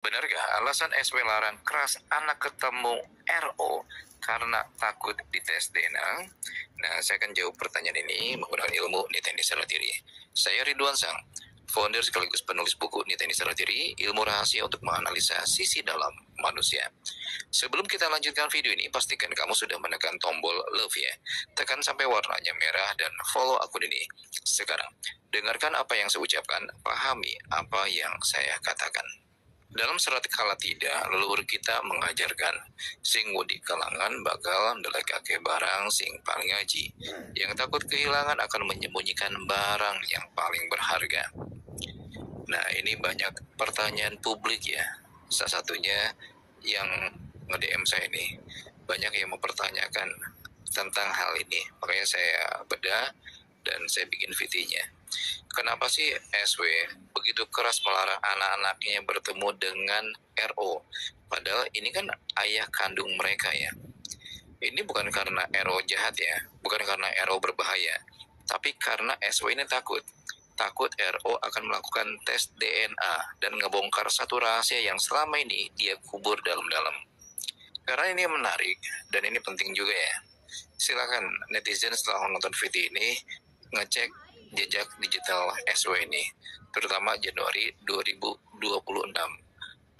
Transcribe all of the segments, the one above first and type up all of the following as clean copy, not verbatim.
Benarkah alasan SW larang keras anak ketemu RO karena takut dites DNA? Nah, saya akan jawab pertanyaan ini menggunakan ilmu Nita Indisara Diri. Saya Ridwan Sang, founder sekaligus penulis buku Nita Indisara Diri, ilmu rahasia untuk menganalisa sisi dalam manusia. Sebelum kita lanjutkan video ini, pastikan kamu sudah menekan tombol love ya. Tekan sampai warnanya merah dan follow akun ini. Sekarang, dengarkan apa yang saya ucapkan, pahami apa yang saya katakan. Dalam serat kala tidak, leluhur kita mengajarkan, sing mudik kalangan bakal ndelekake barang sing paling ngaji. Yang takut kehilangan akan menyembunyikan barang yang paling berharga. Nah, ini banyak pertanyaan publik ya. Salah satunya yang nge-DM saya ini. Banyak yang mempertanyakan tentang hal ini. Makanya saya bedah dan saya bikin videonya. Kenapa sih SW begitu keras melarang anak-anaknya bertemu dengan RO? Padahal ini kan ayah kandung mereka ya. Ini bukan karena RO jahat ya, bukan karena RO berbahaya, tapi karena SW ini takut. Takut RO akan melakukan tes DNA dan ngebongkar satu rahasia yang selama ini dia kubur dalam-dalam. Karena ini menarik dan ini penting juga ya. Silakan netizen setelah menonton video ini ngecek jejak digital SW ini, terutama Januari 2026.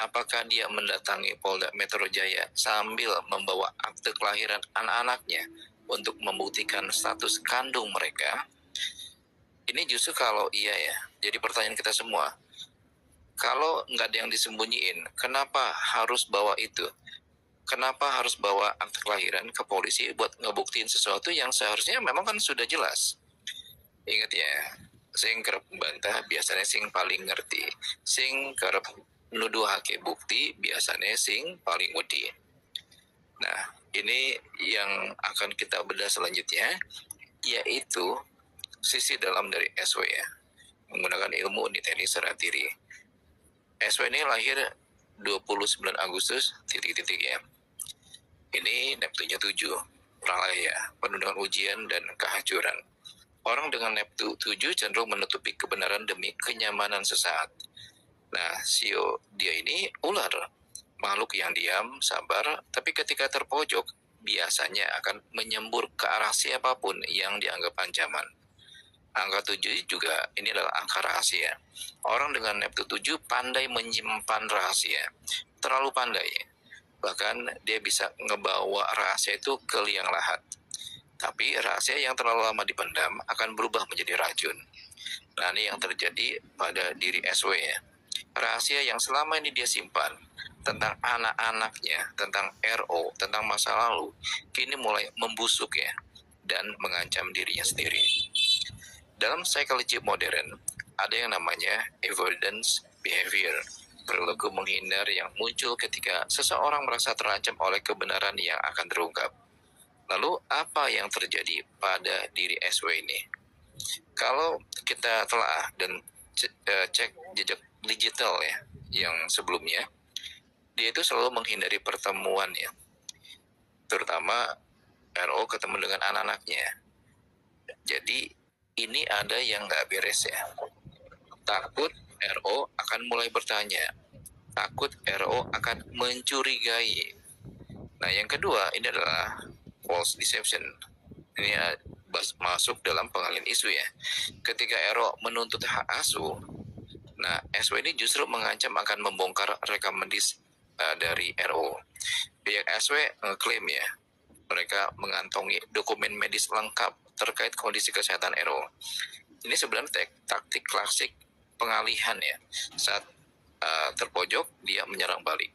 Apakah dia mendatangi Polda Metro Jaya sambil membawa akte kelahiran anak-anaknya untuk membuktikan status kandung mereka? Ini justru kalau iya ya, jadi pertanyaan kita semua. Kalau nggak ada yang disembunyiin, kenapa harus bawa itu? Kenapa harus bawa akte kelahiran ke polisi buat ngebuktiin sesuatu yang seharusnya memang kan sudah jelas? Ingat ya, sing kerep bantah biasanya sing paling ngerti. Sing kerep nuduhake bukti biasanya sing paling wedi. Nah, ini yang akan kita bedah selanjutnya, yaitu sisi dalam dari SW ya, menggunakan ilmu Nita Indisara Diri. SW ini lahir 29 Agustus titik-titik ya. Ini Neptunya 7, pralaya, penuh dengan ujian dan kehancuran. Orang dengan Neptu 7 cenderung menutupi kebenaran demi kenyamanan sesaat. Nah, Sio dia ini ular, makhluk yang diam, sabar, tapi ketika terpojok, biasanya akan menyembur ke arah siapapun yang dianggap ancaman. Angka 7 juga ini adalah angka rahasia. Orang dengan Neptu 7 pandai menyimpan rahasia, terlalu pandai. Bahkan dia bisa ngebawa rahasia itu ke liang lahat. Tapi rahasia yang terlalu lama dipendam akan berubah menjadi racun. Nah, ini yang terjadi pada diri SW ya. Rahasia yang selama ini dia simpan tentang anak-anaknya, tentang RO, tentang masa lalu, kini mulai membusuk ya dan mengancam dirinya sendiri. Dalam psikologi modern, ada yang namanya avoidance behavior, perilaku menghindar yang muncul ketika seseorang merasa terancam oleh kebenaran yang akan terungkap. Lalu apa yang terjadi pada diri SW ini? Kalau kita telah dan cek jejak digital ya yang sebelumnya, dia itu selalu menghindari pertemuan ya, terutama RO ketemu dengan anak-anaknya. Jadi ini ada yang nggak beres ya. Takut RO akan mulai bertanya, takut RO akan mencurigai. Nah, yang kedua ini adalah false deception. Ini ya, masuk dalam pengalian isu ya. Ketika RO menuntut hak asuh, nah SW ini justru mengancam akan membongkar rekam medis dari RO. Pihak SW klaim ya, mereka mengantongi dokumen medis lengkap terkait kondisi kesehatan RO. Ini sebenarnya taktik klasik pengalihan ya. Saat terpojok, dia menyerang balik.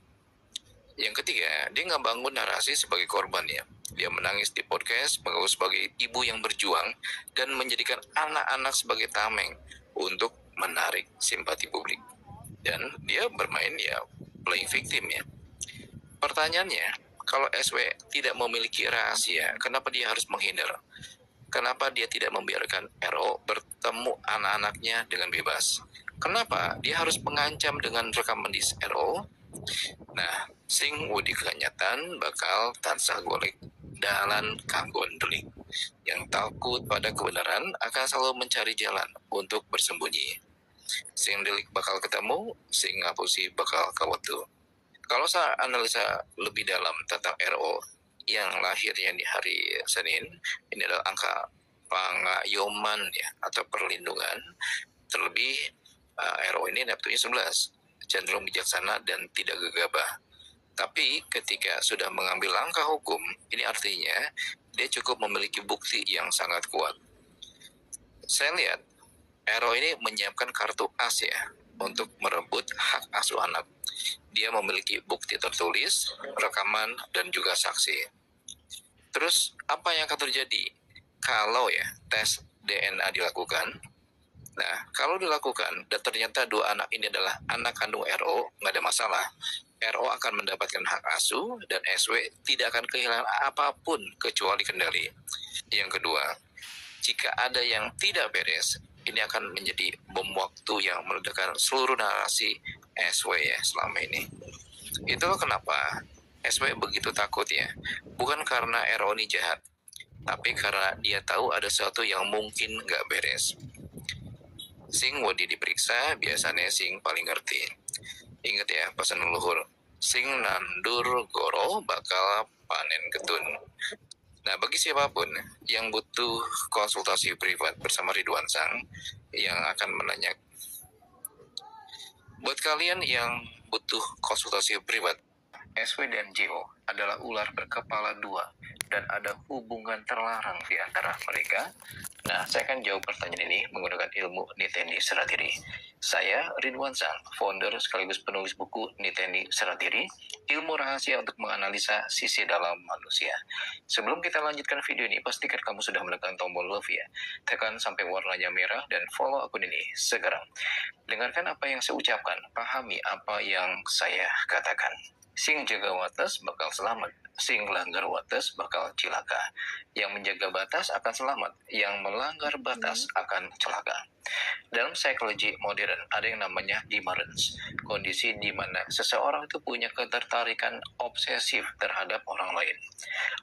Yang ketiga, dia nggak bangun narasi sebagai korban ya. Dia menangis di podcast, mengaku sebagai ibu yang berjuang, dan menjadikan anak-anak sebagai tameng untuk menarik simpati publik. Dan dia bermain ya, playing victim ya. Pertanyaannya, kalau SW tidak memiliki rahasia, kenapa dia harus menghindar? Kenapa dia tidak membiarkan RO bertemu anak-anaknya dengan bebas? Kenapa dia harus mengancam dengan rekam medis RO? Nah, sing wudi kelanyatan bakal tansah golek dalan kanggon delik. Yang takut pada kebenaran akan selalu mencari jalan untuk bersembunyi. Sing delik bakal ketemu, sing ngapusi bakal kawatu. Kalau saya analisa lebih dalam tentang RO yang lahirnya di hari Senin, ini adalah angka pangayoman ya atau perlindungan. Terlebih RO ini Neptunya 11, cenderung bijaksana dan tidak gegabah. Tapi ketika sudah mengambil langkah hukum, ini artinya dia cukup memiliki bukti yang sangat kuat. Saya lihat RO ini menyiapkan kartu as ya untuk merebut hak asuh anak. Dia memiliki bukti tertulis, rekaman, dan juga saksi. Terus apa yang akan terjadi kalau ya tes DNA dilakukan? Nah, kalau dilakukan dan ternyata dua anak ini adalah anak kandung RO, nggak ada masalah. RO akan mendapatkan hak asuh dan SW tidak akan kehilangan apapun kecuali kendali. Yang kedua, jika ada yang tidak beres, ini akan menjadi bom waktu yang meledakkan seluruh narasi SW ya selama ini. Itulah kenapa SW begitu takut ya. Bukan karena RO ini jahat, tapi karena dia tahu ada sesuatu yang mungkin nggak beres. Sing wadi diperiksa, biasanya sing paling ngerti. Ingat ya pesan leluhur, sing nandur goro bakal panen ketun. Nah, bagi siapapun yang butuh konsultasi privat bersama Ridwan Sang yang akan menanyakan, buat kalian yang butuh konsultasi privat, SW dan JO adalah ular berkepala dua dan ada hubungan terlarang di antara mereka. Nah, saya akan jawab pertanyaan ini menggunakan ilmu Nitendi Seratiri. Saya Ridwan Sang, founder sekaligus penulis buku Nitendi Seratiri, ilmu rahasia untuk menganalisa sisi dalam manusia. Sebelum kita lanjutkan video ini, pastikan kamu sudah menekan tombol love ya. Tekan sampai warnanya merah dan follow akun ini segera. Dengarkan apa yang saya ucapkan, pahami apa yang saya katakan. Sing jaga wates bakal selamat, sing langgar wates bakal cilaka. Yang menjaga batas akan selamat, yang melanggar batas akan celaka. Dalam psikologi modern ada yang namanya demerence, kondisi di mana seseorang itu punya ketertarikan obsesif terhadap orang lain,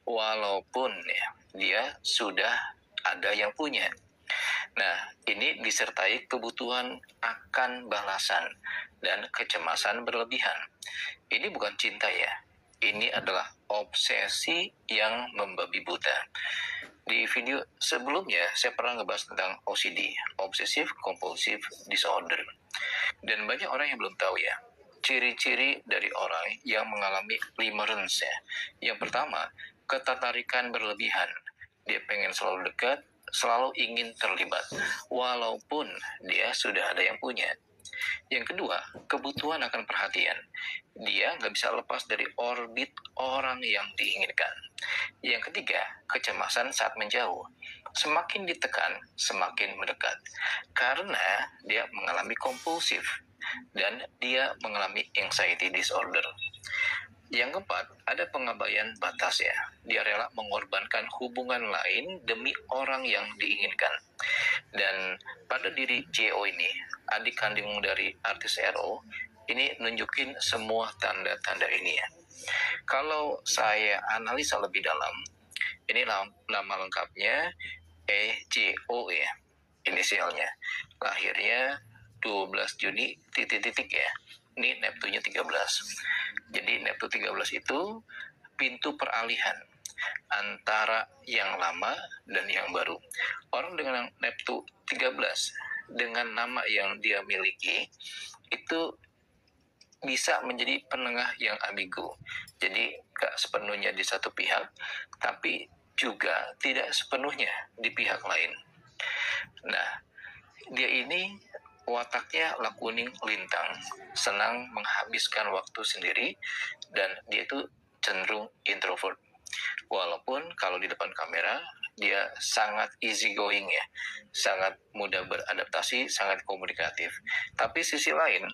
walaupun ya, dia sudah ada yang punya. Nah, ini disertai kebutuhan akan balasan dan kecemasan berlebihan. Ini bukan cinta ya, ini adalah obsesi yang membabi buta. Di video sebelumnya, saya pernah ngebahas tentang OCD, Obsessive Compulsive Disorder. Dan banyak orang yang belum tahu ya, ciri-ciri dari orang yang mengalami limerence ya. Yang pertama, ketertarikan berlebihan. Dia pengen selalu dekat, selalu ingin terlibat, walaupun dia sudah ada yang punya. Yang kedua, kebutuhan akan perhatian. Dia nggak bisa lepas dari orbit orang yang diinginkan. Yang ketiga, kecemasan saat menjauh. Semakin ditekan, semakin mendekat. Karena dia mengalami kompulsif dan dia mengalami anxiety disorder. Yang keempat, ada pengabaian batas ya. Dia rela mengorbankan hubungan lain demi orang yang diinginkan. Dan pada diri JO ini, adik kandung dari artis RO, ini nunjukin semua tanda-tanda ini ya. Kalau saya analisa lebih dalam, ini nama lengkapnya EJO ya, inisialnya. Lahirnya 12 Juni titik-titik ya. Ini Neptunya 13. Jadi Neptu 13 itu pintu peralihan antara yang lama dan yang baru. Orang dengan Neptu 13 dengan nama yang dia miliki itu bisa menjadi penengah yang ambigu. Jadi gak sepenuhnya di satu pihak, tapi juga tidak sepenuhnya di pihak lain. Nah, dia ini wataknya lakuning lintang, senang menghabiskan waktu sendiri, dan dia itu cenderung introvert. Walaupun kalau di depan kamera, dia sangat easy going ya, sangat mudah beradaptasi, sangat komunikatif. Tapi sisi lain,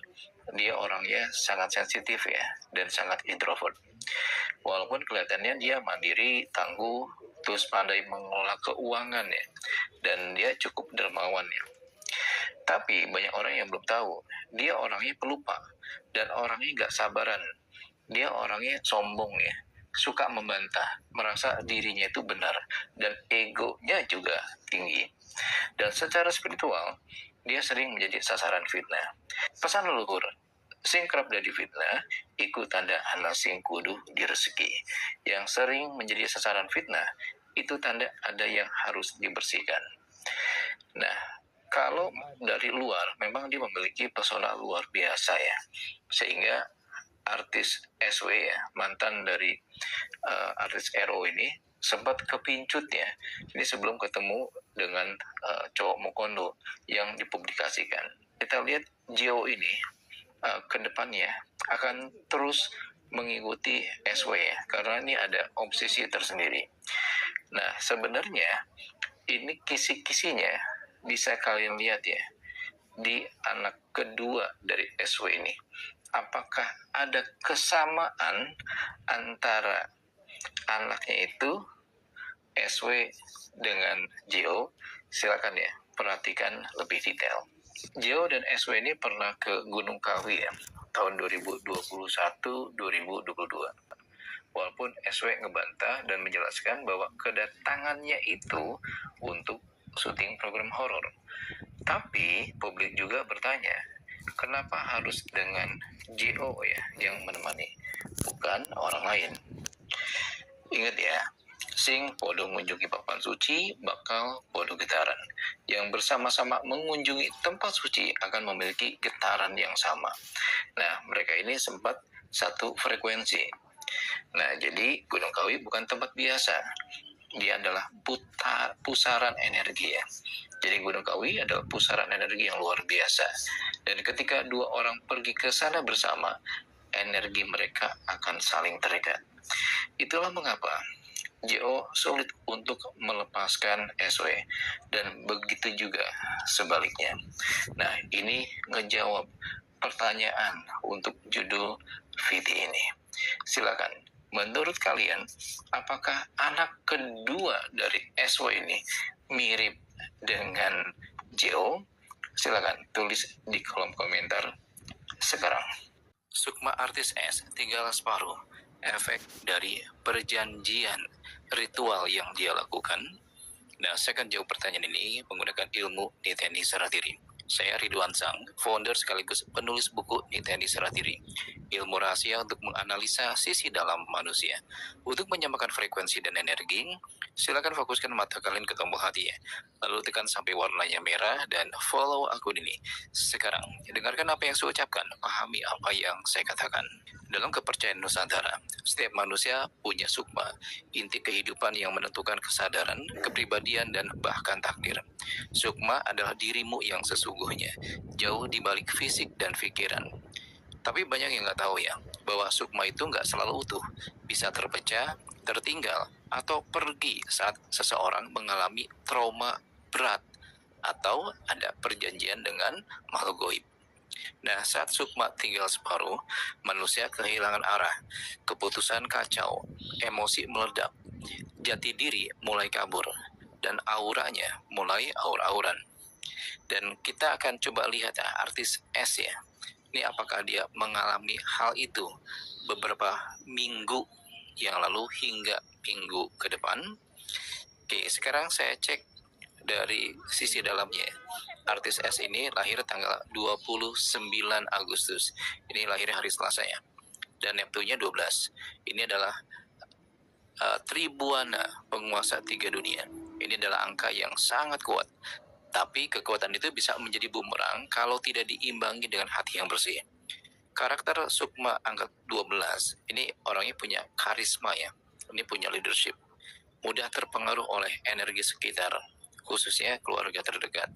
dia orangnya sangat sensitif ya, dan sangat introvert. Walaupun kelihatannya dia mandiri, tangguh, terus pandai mengelola keuangan ya, dan dia cukup dermawan ya. Tapi banyak orang yang belum tahu, dia orangnya pelupa dan orangnya gak sabaran. Dia orangnya sombong ya, suka membantah, merasa dirinya itu benar, dan egonya juga tinggi. Dan secara spiritual, dia sering menjadi sasaran fitnah. Pesan leluhur, sing kerap dari fitnah, ikut tanda anak sing kudu direseki. Yang sering menjadi sasaran fitnah, itu tanda ada yang harus dibersihkan. Nah, kalau dari luar, memang dia memiliki pesona luar biasa ya. Sehingga artis SW ya, mantan dari artis RO ini, sempat kepincut ya. Ini sebelum ketemu dengan cowok Mukondo yang dipublikasikan. Kita lihat Gio ini ke depannya akan terus mengikuti SW ya, karena ini ada obsesi tersendiri. Nah, sebenarnya ini kisi-kisinya bisa kalian lihat ya di anak kedua dari SW ini. Apakah ada kesamaan antara anaknya itu SW dengan Gio? Silakan ya, perhatikan lebih detail. Gio dan SW ini pernah ke Gunung Kawi ya, tahun 2021-2022. Walaupun SW ngebantah dan menjelaskan bahwa kedatangannya itu untuk syuting program horor. Tapi publik juga bertanya, kenapa harus dengan Gio ya yang menemani, bukan orang lain? Ingat ya, sing podo mengunjungi papan suci bakal podo getaran. Yang bersama-sama mengunjungi tempat suci akan memiliki getaran yang sama. Nah, mereka ini sempat satu frekuensi. Nah, jadi Gunung Kawi bukan tempat biasa. Dia adalah pusaran energi ya. Jadi Gunung Kawi adalah pusaran energi yang luar biasa. Dan ketika dua orang pergi ke sana bersama, energi mereka akan saling terikat. Itulah mengapa Gio sulit untuk melepaskan SW, dan begitu juga sebaliknya. Nah, ini ngejawab pertanyaan untuk judul video ini. Silakan, menurut kalian, apakah anak kedua dari SW ini mirip dengan Gio? Silakan tulis di kolom komentar sekarang. Sukma artis S tinggal separuh. Efek dari perjanjian ritual yang dia lakukan. Nah, saya akan jawab pertanyaan ini menggunakan ilmu Niteni Saratiri. Saya Ridwan Sang, founder sekaligus penulis buku Niteni Saratiri, ilmu rahasia untuk menganalisa sisi dalam manusia. Untuk menyamakan frekuensi dan energi, silakan fokuskan mata kalian ke tombol hati ya. Lalu tekan sampai warnanya merah dan follow akun ini. Sekarang, dengarkan apa yang saya ucapkan, pahami apa yang saya katakan. Dalam kepercayaan Nusantara, setiap manusia punya sukma, inti kehidupan yang menentukan kesadaran, kepribadian, dan bahkan takdir. Sukma adalah dirimu yang sesungguhnya, jauh di balik fisik dan pikiran. Tapi banyak yang nggak tahu ya, bahwa sukma itu nggak selalu utuh, bisa terpecah, tertinggal, atau pergi saat seseorang mengalami trauma berat, atau ada perjanjian dengan makhluk goib. Nah, saat sukma tinggal separuh, manusia kehilangan arah, keputusan kacau, emosi meledak, jati diri mulai kabur, dan auranya mulai aur-auran. Dan kita akan coba lihat ya, artis S ya. Ini apakah dia mengalami hal itu beberapa minggu yang lalu hingga minggu ke depan. Oke, sekarang saya cek dari sisi dalamnya. Artis S ini lahir tanggal 29 Agustus. Ini lahir hari Selasa ya. Dan Neptunnya 12. Ini adalah Tribuana, penguasa 3 dunia. Ini adalah angka yang sangat kuat. Tapi kekuatan itu bisa menjadi bumerang kalau tidak diimbangi dengan hati yang bersih. Karakter Sukma angka 12, ini orangnya punya karisma ya. Ini punya leadership. Mudah terpengaruh oleh energi sekitar, khususnya keluarga terdekat.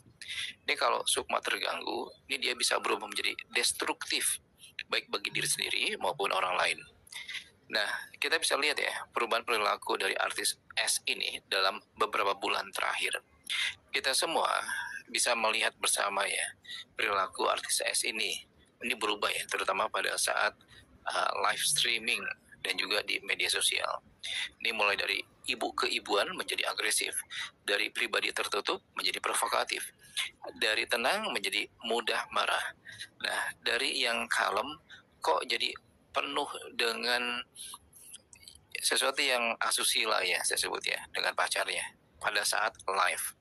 Ini kalau Sukma terganggu, ini dia bisa berubah menjadi destruktif, baik bagi diri sendiri maupun orang lain. Nah, kita bisa lihat ya, perubahan perilaku dari artis S ini dalam beberapa bulan terakhir. Kita semua bisa melihat bersama ya, perilaku artis S ini berubah ya, terutama pada saat live streaming dan juga di media sosial. Ini mulai dari ibu keibuan menjadi agresif, dari pribadi tertutup menjadi provokatif, dari tenang menjadi mudah marah. Nah, dari yang kalem kok jadi penuh dengan sesuatu yang asusila ya, saya sebut ya, dengan pacarnya pada saat live.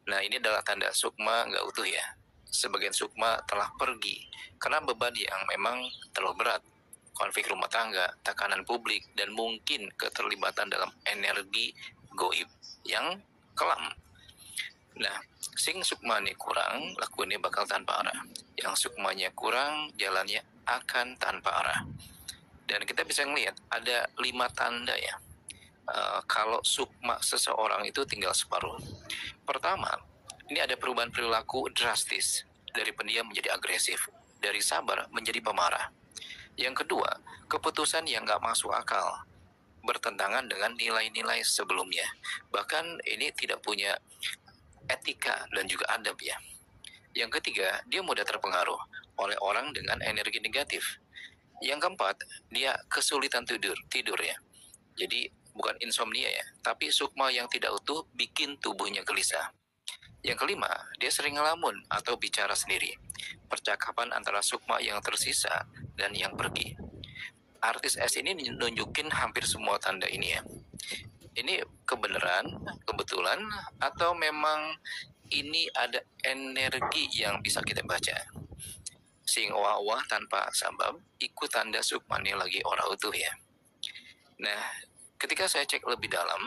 Nah, ini adalah tanda sukma nggak utuh ya. sebagian sukma telah pergi karena beban yang memang terlalu berat, konflik rumah tangga, tekanan publik, dan mungkin keterlibatan dalam energi goib yang kelam. Nah, sing sukmanya kurang, lakuinnya bakal tanpa arah. Yang sukmanya kurang, jalannya akan tanpa arah. Dan kita bisa ngelihat ada 5 tanda ya. Kalau sukma seseorang itu tinggal separuh. Pertama, ini ada perubahan perilaku drastis dari pendiam menjadi agresif, dari sabar menjadi pemarah. Yang kedua, keputusan yang nggak masuk akal, bertentangan dengan nilai-nilai sebelumnya. Bahkan ini tidak punya etika dan juga adab ya. Yang ketiga, dia mudah terpengaruh oleh orang dengan energi negatif. Yang keempat, dia kesulitan tidur ya. Jadi bukan insomnia ya, tapi sukma yang tidak utuh bikin tubuhnya gelisah. Yang kelima, dia sering ngelamun atau bicara sendiri. Percakapan antara sukma yang tersisa dan yang pergi. Artis S ini nunjukin hampir semua tanda ini ya. Ini kebenaran, kebetulan, atau memang ini ada energi yang bisa kita baca. Sing wah-wah tanpa sabab, ikut tanda sukmani lagi ora utuh ya. Nah, ketika saya cek lebih dalam,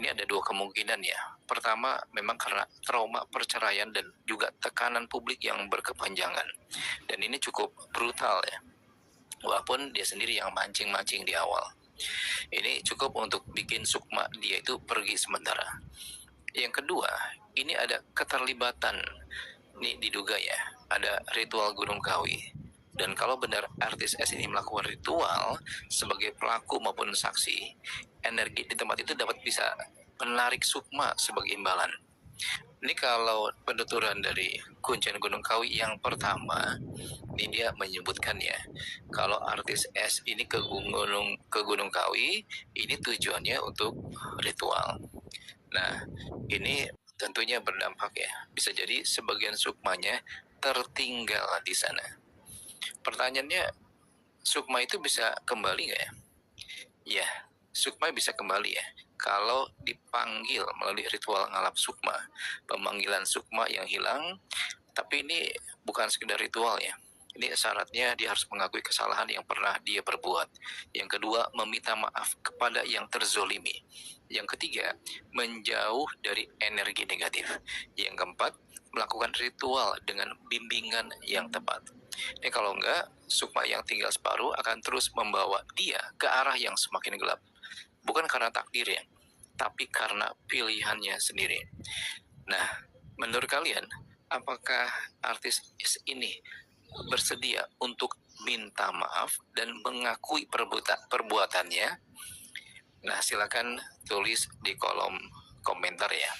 ini ada 2 kemungkinan ya. Pertama, memang karena trauma perceraian dan juga tekanan publik yang berkepanjangan. Dan ini cukup brutal ya. Walaupun dia sendiri yang mancing-mancing di awal. Ini cukup untuk bikin sukma dia itu pergi sementara. Yang kedua, ini ada keterlibatan. Ini diduga ya, ada ritual Gunung Kawi. Dan kalau benar artis S ini melakukan ritual sebagai pelaku maupun saksi, energi di tempat itu dapat bisa menarik sukma sebagai imbalan. Ini kalau penuturan dari kuncian Gunung Kawi yang pertama, ini dia menyebutkan ya, kalau artis S ini ke Gunung Kawi, ini tujuannya untuk ritual. Nah, ini tentunya berdampak ya. Bisa jadi sebagian sukmanya tertinggal di sana. Pertanyaannya, sukma itu bisa kembali nggak ya? Ya, sukma bisa kembali ya. Kalau dipanggil melalui ritual ngalap sukma, pemanggilan sukma yang hilang, tapi ini bukan sekedar ritual ya. Ini syaratnya dia harus mengakui kesalahan yang pernah dia perbuat. Yang kedua, meminta maaf kepada yang terzolimi. Yang ketiga, menjauh dari energi negatif. Yang keempat, melakukan ritual dengan bimbingan yang tepat. Ini kalau enggak, sukma yang tinggal separuh akan terus membawa dia ke arah yang semakin gelap. Bukan karena takdir ya, tapi karena pilihannya sendiri. Nah, menurut kalian, apakah artis ini bersedia untuk minta maaf dan mengakui perbuatannya? Nah, silakan tulis di kolom komentar ya.